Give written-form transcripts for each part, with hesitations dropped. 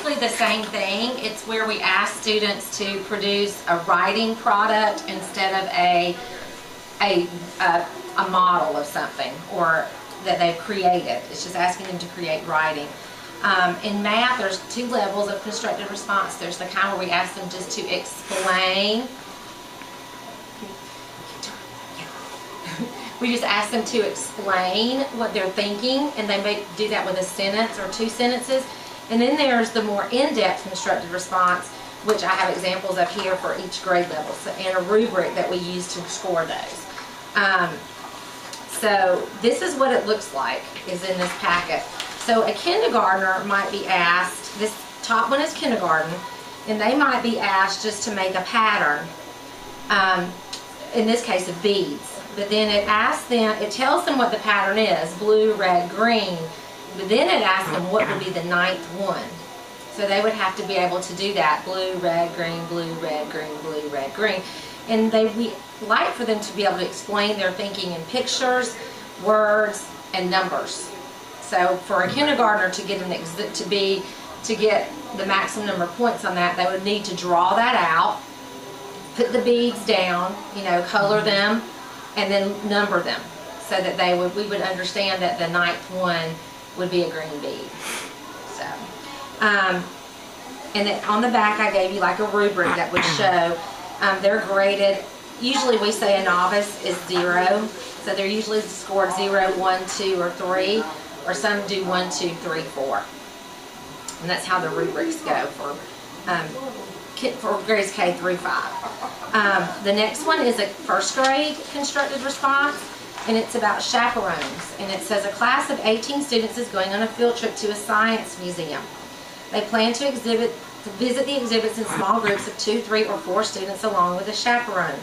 basically the same thing. It's where we ask students to produce a writing product instead of a model of something or that they've created. It's just asking them to create writing. In math, there's two levels of constructive response. There's the kind where we ask them just to explain. We just ask them to explain what they're thinking, and they do that with a sentence or two sentences. And then there's the more in-depth constructive response, which I have examples of here for each grade level, and a rubric that we use to score those. So this is what it looks like, is in this packet. So a kindergartner might be asked, this top one is kindergarten, and they might be asked just to make a pattern, in this case of beads. But then it asks them, it tells them what the pattern is, blue, red, green, but then it asks them what would be the ninth one. So they would have to be able to do that, blue, red, green, blue, red, green, blue, red, green. And we like for them to be able to explain their thinking in pictures, words, and numbers. So for a kindergartner to get the maximum number of points on that, they would need to draw that out, put the beads down, color them, and then number them, so that we would understand that the ninth one would be a green bead. So, and then on the back I gave you like a rubric that would show they're graded. Usually we say a novice is 0, so they're usually scored 0, 1, 2, or 3, or some do 1, 2, 3, 4. And that's how the rubrics go for grades K through 5. The next one is a first grade constructed response, and it's about chaperones. And it says a class of 18 students is going on a field trip to a science museum. They plan to visit the exhibits in small groups of 2, 3, or 4 students along with a chaperone.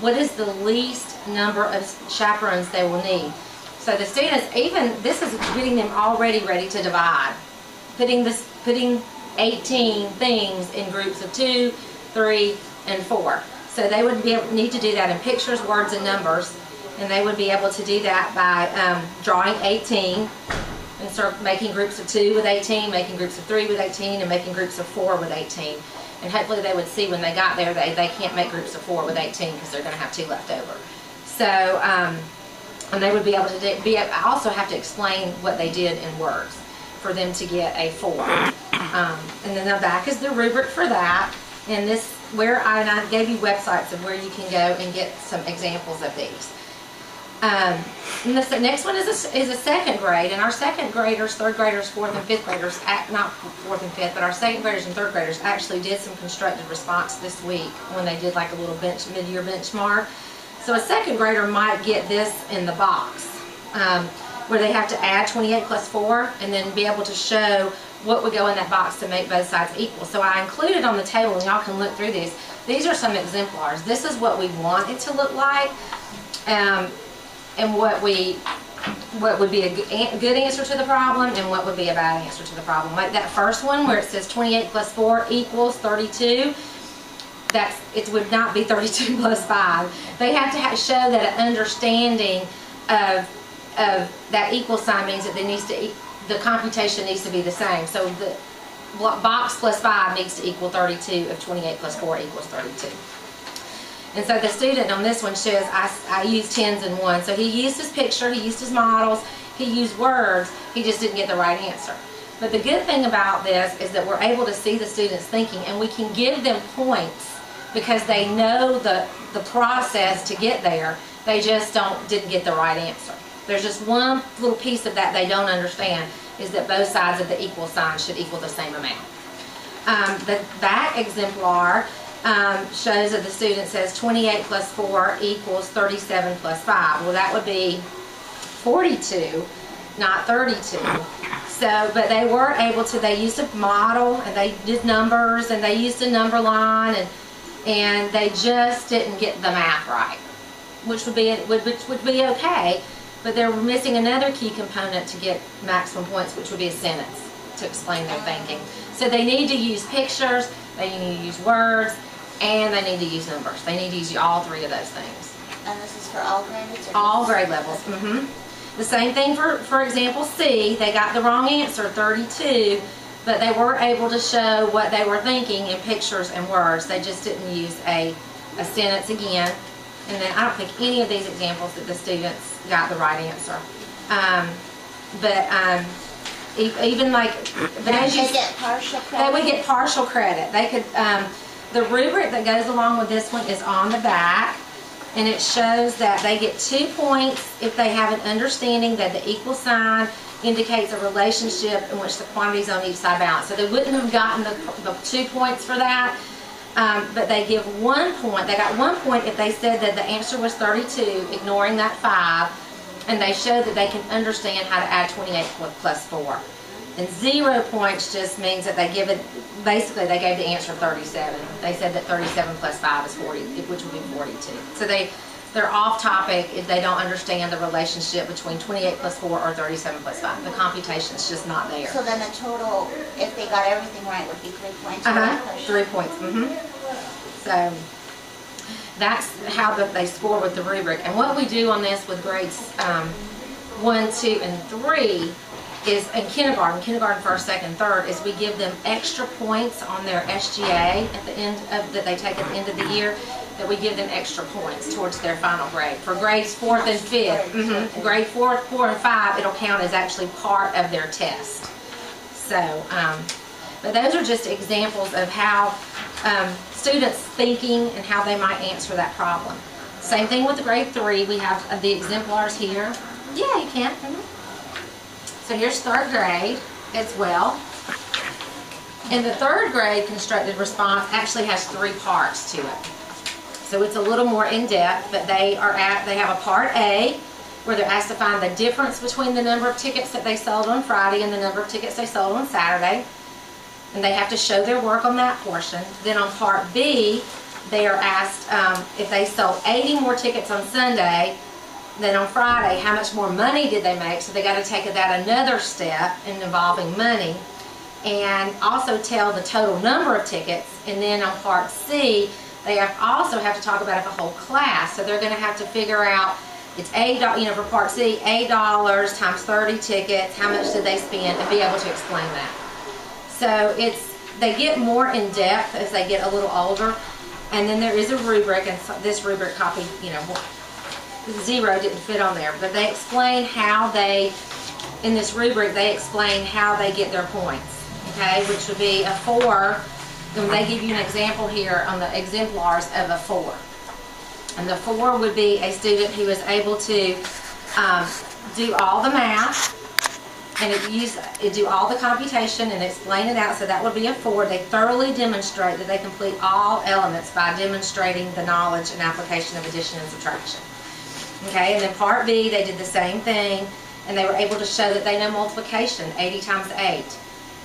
What is the least number of chaperones they will need? So the students, this is getting them already ready to divide. Putting 18 things in groups of 2, 3, and 4. So they would need to do that in pictures, words, and numbers. And they would be able to do that by drawing 18 and start making groups of 2 with 18, making groups of 3 with 18, and making groups of 4 with 18. And hopefully they would see when they got there they can't make groups of 4 with 18 because they're going to have 2 left over. So, and they would be able to also have to explain what they did in words for them to get a 4. And then the back is the rubric for that. And I gave you websites of where you can go and get some examples of these. And the next one is a second grade, and our second graders, third graders, fourth and fifth graders, not fourth and fifth, but our second graders and third graders actually did some constructed response this week when they did like a little mid-year benchmark. So a second grader might get this in the box, where they have to add 28 plus 4 and then be able to show what would go in that box to make both sides equal. So I included on the table, and y'all can look through these. These are some exemplars. This is what we want it to look like. And what would be a good answer to the problem and what would be a bad answer to the problem. Like that first one where it says 28 plus 4 equals 32, it would not be 32 plus 5. They have to show that an understanding of that equal sign means that the computation needs to be the same. So the box plus 5 needs to equal 32 if 28 plus 4 equals 32. And so the student on this one says, I used 10s and 1s. So he used his picture, he used his models, he used words, he just didn't get the right answer. But the good thing about this is that we're able to see the students thinking, and we can give them points because they know the process to get there. They just didn't get the right answer. There's just one little piece of that they don't understand, is that both sides of the equal sign should equal the same amount. The back exemplar shows that the student says 28 plus 4 equals 37 plus 5. Well, that would be 42, not 32. So, but they were able to, they used a model, and they did numbers, and they used a number line, and they just didn't get the math right, which would be okay, but they were missing another key component to get maximum points, which would be a sentence to explain their thinking. So they need to use pictures, they need to use words, and they need to use numbers. They need to use all 3 of those things. And this is for all grades? All grade levels. The same thing for example C. They got the wrong answer, 32, but they were able to show what they were thinking in pictures and words. They just didn't use a sentence again. And then I don't think any of these examples that the students got the right answer. Even like, but as you, they get partial they credit? would get partial credit. They could, the rubric that goes along with this one is on the back, and it shows that they get 2 points if they have an understanding that the equal sign indicates a relationship in which the quantities on each side balance. So they wouldn't have gotten the 2 points for that, but they give 1 point. They got 1 point if they said that the answer was 32, ignoring that 5, and they show that they can understand how to add 28 plus 4. And 0 points just means that they give it, basically they gave the answer 37. They said that 37 plus 5 is 40, which would be 42. So they're off topic if they don't understand the relationship between 28 plus 4 or 37 plus 5. The computation's just not there. So then the total, if they got everything right, would be 3 points? For that question? 3 points. So that's how they score with the rubric. And what we do on this with grades 1, 2, and 3 is in kindergarten, first, second, third, is we give them extra points on their SGA at the end of that they take at the end of the year. That we give them extra points towards their final grade. For grades 4th and 5th, grade 4, 4, and 5, it'll count as actually part of their test. So, but those are just examples of how students thinking and how they might answer that problem. Same thing with the grade 3. We have the exemplars here. Yeah, you can. So here's 3rd grade as well. And the 3rd grade constructed response actually has 3 parts to it. So it's a little more in-depth, but they have a part A where they're asked to find the difference between the number of tickets that they sold on Friday and the number of tickets they sold on Saturday. And they have to show their work on that portion. Then on part B, they are asked if they sold 80 more tickets on Sunday than on Friday, how much more money did they make? So they got to take that another step in involving money. And also tell the total number of tickets. And then on part C, they also have to talk about it for a whole class. So they're going to have to figure out, it's $8, for part C, $8 times 30 tickets, how much did they spend, and be able to explain that. So they get more in depth as they get a little older. And then there is a rubric, and this rubric copy, 0 didn't fit on there, but they explain how in this rubric, they explain how they get their points, okay, which would be a 4. And they give you an example here on the exemplars of a 4. And the 4 would be a student who is able to do all the math and do all the computation and explain it out. So that would be a 4. They thoroughly demonstrate that they complete all elements by demonstrating the knowledge and application of addition and subtraction. Okay, and then part B, they did the same thing, and they were able to show that they know multiplication, 80 times 8.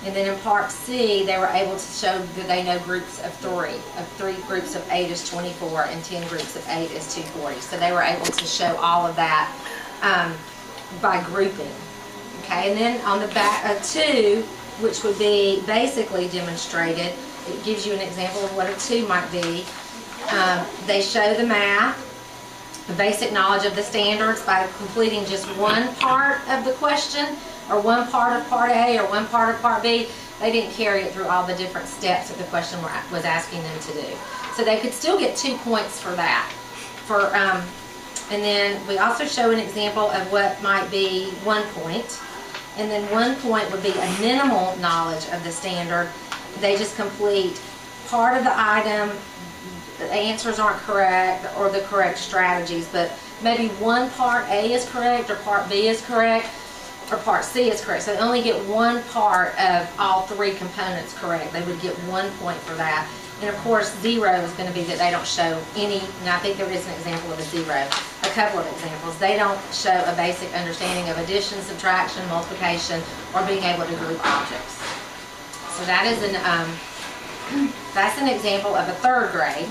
And then in part C, they were able to show that they know groups of 3. Of 3 groups of 8 is 24, and 10 groups of 8 is 240. So they were able to show all of that by grouping. Okay, and then on the back of 2, which would be basically demonstrated, it gives you an example of what a 2 might be. They show the math, the basic knowledge of the standards by completing just one part of the question, or one part of part A, or one part of part B. They didn't carry it through all the different steps that the question was asking them to do. So they could still get 2 points for that. And then we also show an example of what might be 1 point. And then 1 point would be a minimal knowledge of the standard. They just complete part of the item, the answers aren't correct, or the correct strategies, but maybe one part A is correct, or part B is correct, or part C is correct. So they only get one part of all 3 components correct. They would get 1 point for that. And of course, 0 is going to be that they don't show any, and I think there is an example of a 0, a couple of examples. They don't show a basic understanding of addition, subtraction, multiplication, or being able to group objects. So that is that's an example of a 3rd grade.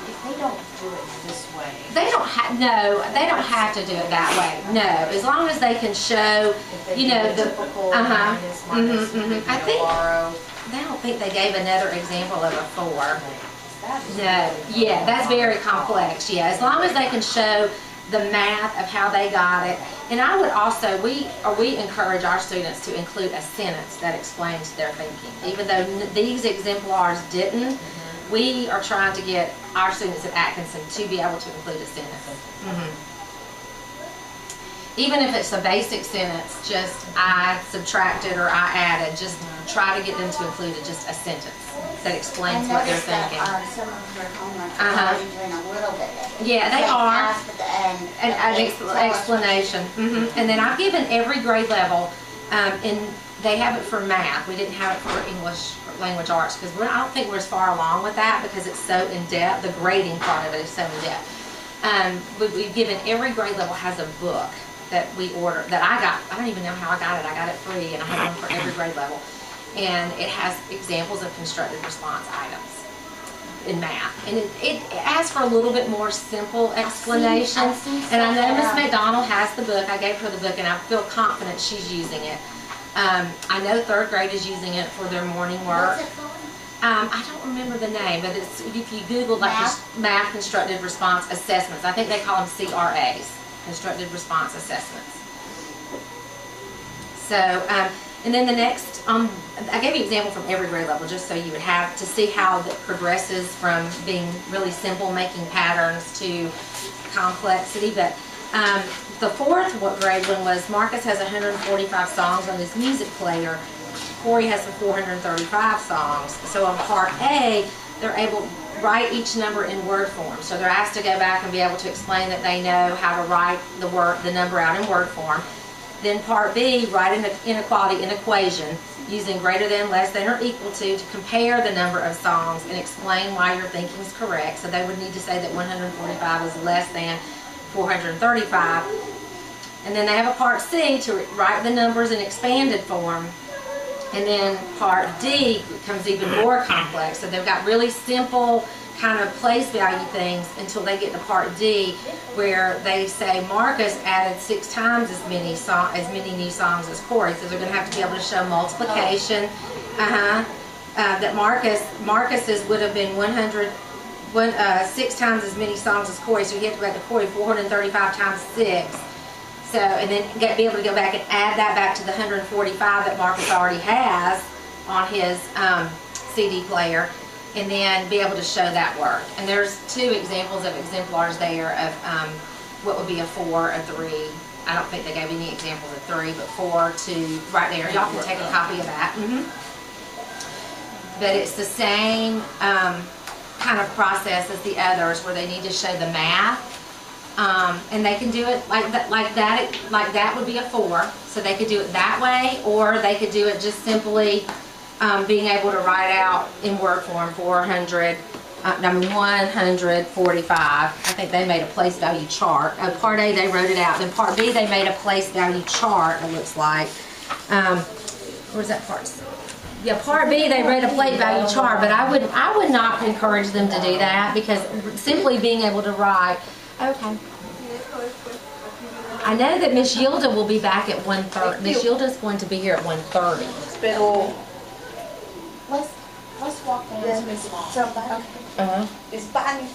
If they don't do it this way. They don't have to do it that way. No, as long as they can show, the typical minus, I don't think they gave another example of a 4. That's No, yeah, that's very complex. Yeah, as long as they can show the math of how they got it. And I would also, we encourage our students to include a sentence that explains their thinking. Even though these exemplars didn't, we are trying to get our students at Atkinson to be able to include a sentence. Even if it's a basic sentence, just I subtracted or I added, just try to get them to include just a sentence that explains what they're thinking. Some of your homework is already doing a little bit of it. Yeah, they are. Task at the end, An explanation. And then I've given every grade level, and they have it for math. We didn't have it for English language arts because I don't think we're as far along with that because it's so in depth. The grading part of it is so in depth. We've given every grade level has a book that we order, that I got. I don't even know how I got it. I got it free, and I have one for every grade level. And it has examples of constructed response items in math. And it asks for a little bit more simple explanation. And I know Miss McDonald has the book. I gave her the book, and I feel confident she's using it. I know third grade is using it for their morning work. What's it called? I don't remember the name, but it's, if you Google like math constructed response assessments, I think they call them CRAs. Constructed response assessments. So, and then the next, I gave you an example from every grade level just so you would have to see how it progresses from being really simple, making patterns, to complexity. But the fourth grade one was Marcus has 145 songs on his music player. Corey has 435 songs. So on part A, they're able to write each number in word form. So they're asked to go back and be able to explain that they know how to write the number out in word form. Then part B, write an inequality in equation using greater than, less than, or equal to compare the number of songs and explain why your thinking is correct. So they would need to say that 145 is less than 435. And then they have a part C to write the numbers in expanded form. And then part D becomes even more complex. So they've got really simple kind of place value things until they get to part D, where they say Marcus added 6 times as many new songs as Corey. So they're going to have to be able to show multiplication. That Marcus's would have been 6 times as many songs as Corey. So you have to go back to Corey, 435 times 6. So, and then be able to go back and add that back to the 145 that Marcus already has on his CD player, and then be able to show that work. And there's 2 examples of exemplars there of what would be a 4, a 3. I don't think they gave any examples of 3, but 4, 2, right there. Y'all can take a copy of that. But it's the same kind of process as the others, where they need to show the math. And they can do it like that would be a 4. So they could do it that way, or they could do it just simply being able to write out in word form 145. I think they made a place value chart. Part A, they wrote it out. Then part B, they made a place value chart, it looks like. Where's that part? Yeah, part B, they wrote a place value chart, but I would not encourage them to do that, because simply being able to write. Okay. I know that Miss Yilda will be back at 1:30. Miss Yilda's going to be here at 1:30. Pero let's walk down to Miss Long. Spanish.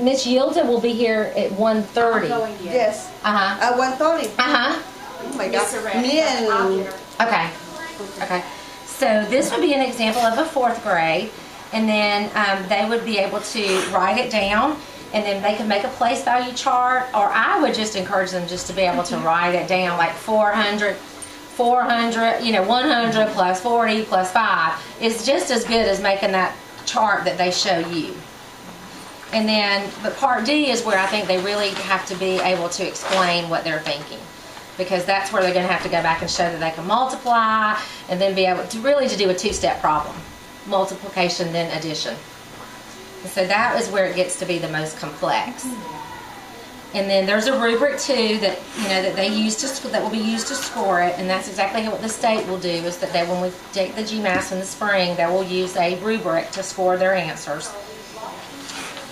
Miss Yilda will be here at 1:30. Yes. At 1:30. Oh my God. Me and. Okay. Okay. So this would be an example of a 4th grade, and then they would be able to write it down, and then they could make a place value chart, or I would just encourage them just to be able to write it down, like 400, 100 plus 40 plus 5 is just as good as making that chart that they show you. And then, but part D is where I think they really have to be able to explain what they're thinking, because that's where they're going to have to go back and show that they can multiply, and then be able to really do a 2-step problem, multiplication then addition. And so that is where it gets to be the most complex. And then there's a rubric too that that they use that will be used to score it, and that's exactly what the state will do. Is that when we take the GMAS in the spring, they will use a rubric to score their answers,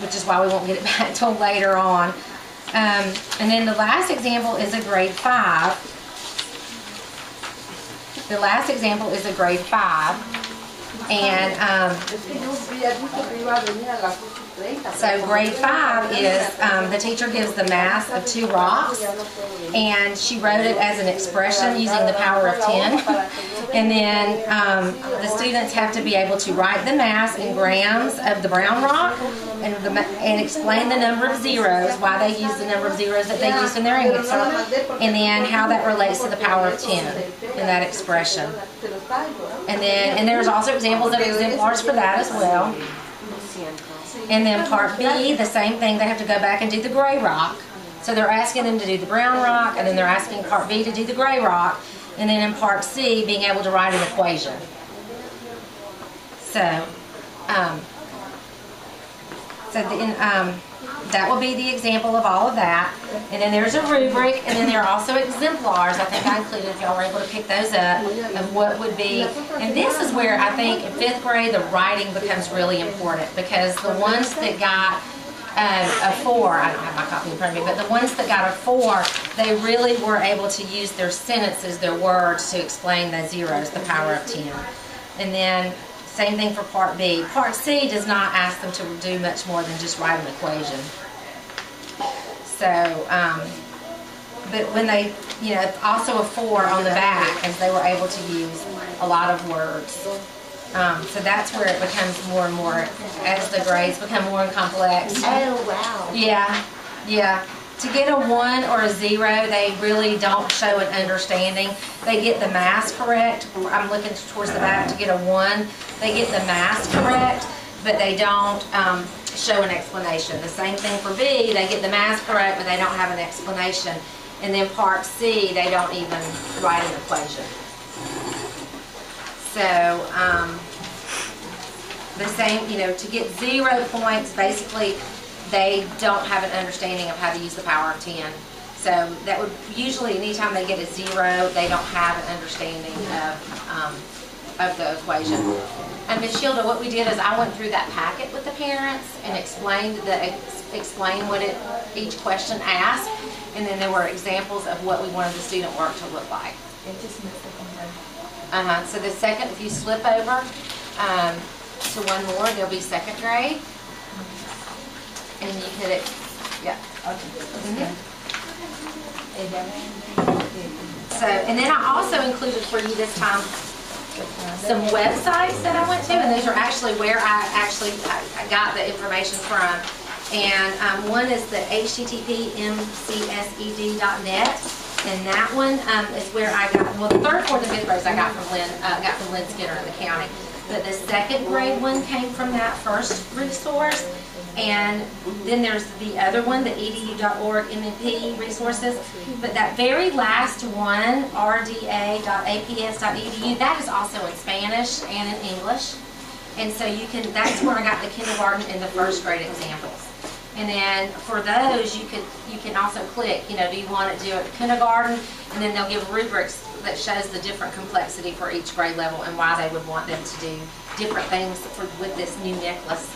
which is why we won't get it back till later on. And then the last example is a grade 5. The last example is a grade 5. And So grade 5 is, the teacher gives the mass of 2 rocks, and she wrote it as an expression using the power of 10. And then the students have to be able to write the mass in grams of the brown rock and explain the number of zeros, why they use the number of zeros that they used in their answer, and then how that relates to the power of 10 in that expression. And there's also examples of exemplars for that as well. And then part B, the same thing, they have to go back and do the gray rock. So they're asking them to do the brown rock, and then they're asking part B to do the gray rock, and then in part C, being able to write an equation. So, that will be the example of all of that. And then there's a rubric, and then there are also exemplars. I think I included, if y'all were able to pick those up, of what would be. And this is where I think in 5th grade the writing becomes really important, because the ones that got a 4, I don't have my copy in front of me, but the ones that got a 4, they really were able to use their sentences, their words, to explain the zeros, the power of 10. And then same thing for part B. Part C does not ask them to do much more than just write an equation. So, but when they, also a 4 on the back, as they were able to use a lot of words. So that's where it becomes more and more, as the grades become more complex. Oh, wow. Yeah, yeah. To get a 1 or a 0, they really don't show an understanding. They get the mass correct. I'm looking towards the back to get a 1. They get the mass correct, but they don't show an explanation. The same thing for B. They get the mass correct, but they don't have an explanation. And then part C, they don't even write an equation. So, the same, to get 0 points, basically, they don't have an understanding of how to use the power of 10. So that would usually, anytime they get a 0, they don't have an understanding of the equation. And Ms. Shilda, what we did is I went through that packet with the parents and explained what each question asked, and then there were examples of what we wanted the student work to look like. So the second, if you slip over to one more, there'll be 2nd grade. And you hit it, yeah. So, and then I also included for you this time some websites that I went to, and those are actually where I got the information from. And one is the http://mcsed.net. And that one is where I got, well, the 3rd, 4th, and 5th grades I got from Lynn Skinner in the county. But the 2nd grade one came from that first resource. And then there's the other one, the edu.org MNP resources. But that very last one, rda.aps.edu, that is also in Spanish and in English. And so that's where I got the kindergarten and the 1st grade examples. And then for those, you can also click, do you want to do it kindergarten? And then they'll give rubrics that shows the different complexity for each grade level and why they would want them to do different things with this new necklace.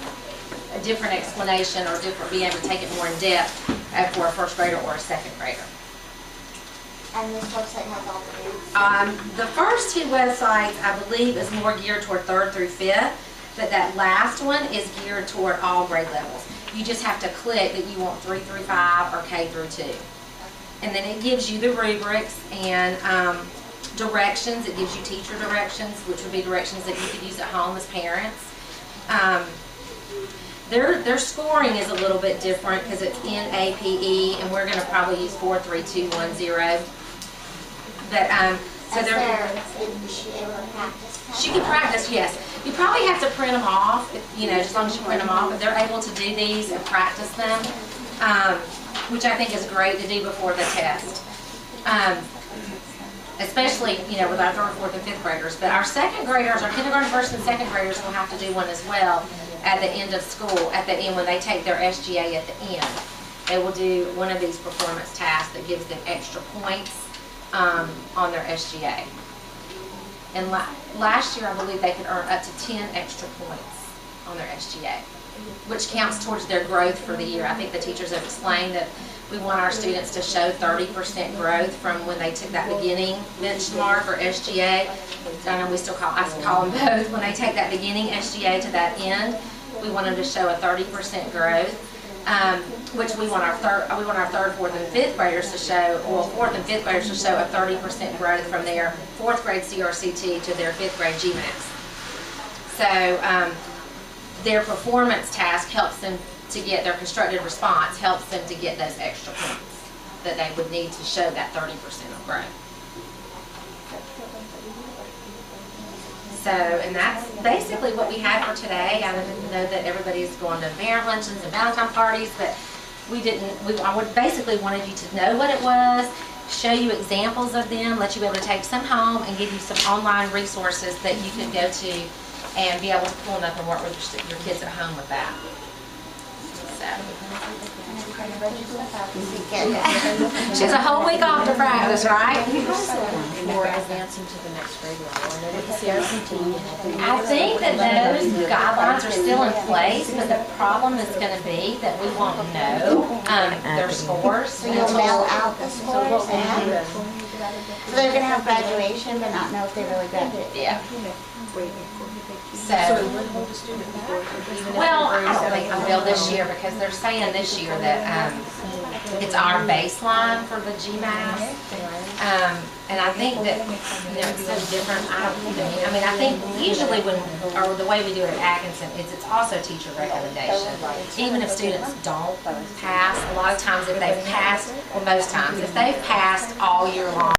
A different explanation, or be able to take it more in depth for a 1st grader or a 2nd grader. And this website has all the names? The first 2 websites, I believe, is more geared toward 3rd through 5th, but that last one is geared toward all grade levels. You just have to click that you want 3 through 5 or K through 2. And then it gives you the rubrics and directions. It gives you teacher directions, which would be directions that you could use at home as parents. Their scoring is a little bit different because it's in APE, and we're going to probably use 4, 3, 2, 1, 0. But so is she able to practice? She can practice, yes. You probably have to print them off, as long as you print them off. But they're able to do these and practice them, which I think is great to do before the test. Especially, with our 3rd, 4th, and 5th graders. But our 2nd graders, our kindergarten, 1st, and 2nd graders will have to do one as well at the end of school, at the end when they take their SGA at the end. They will do one of these performance tasks that gives them extra points on their SGA. And last year, I believe they could earn up to 10 extra points on their SGA, which counts towards their growth for the year. I think the teachers have explained that we want our students to show 30% growth from when they took that beginning benchmark or SGA. I know I call them both. When they take that beginning SGA to that end, we want them to show a 30% growth, which we want our third, fourth, and fifth graders to show, well, fourth and fifth graders to show a 30% growth from their fourth grade CRCT to their fifth grade GMAS. So their performance task helps them to get their constructed response, helps them to get those extra points that they would need to show that 30% of growth. So, and that's basically what we had for today. I know that everybody's going to parent luncheons and Valentine parties, but I basically wanted you to know what it was, show you examples of them, let you be able to take some home, and give you some online resources that you can go to and be able to pull them up and work with your kids at home with that. She has a whole week off to practice, right? For advancing to the next grade level. I think that those guidelines are still in place, but the problem is going to be that we won't know their scores. You'll mail out the scores. So they're going to have graduation, but not know if they really graduated. Yeah. So, well, I don't think I will this year because they're saying this year that it's our baseline for the GMAS. And I think that, it's so different. I mean, I think usually or the way we do it at Atkinson is it's also teacher recommendation. Even if students don't pass, a lot of times if they've passed, well, most times, if they've passed all year long,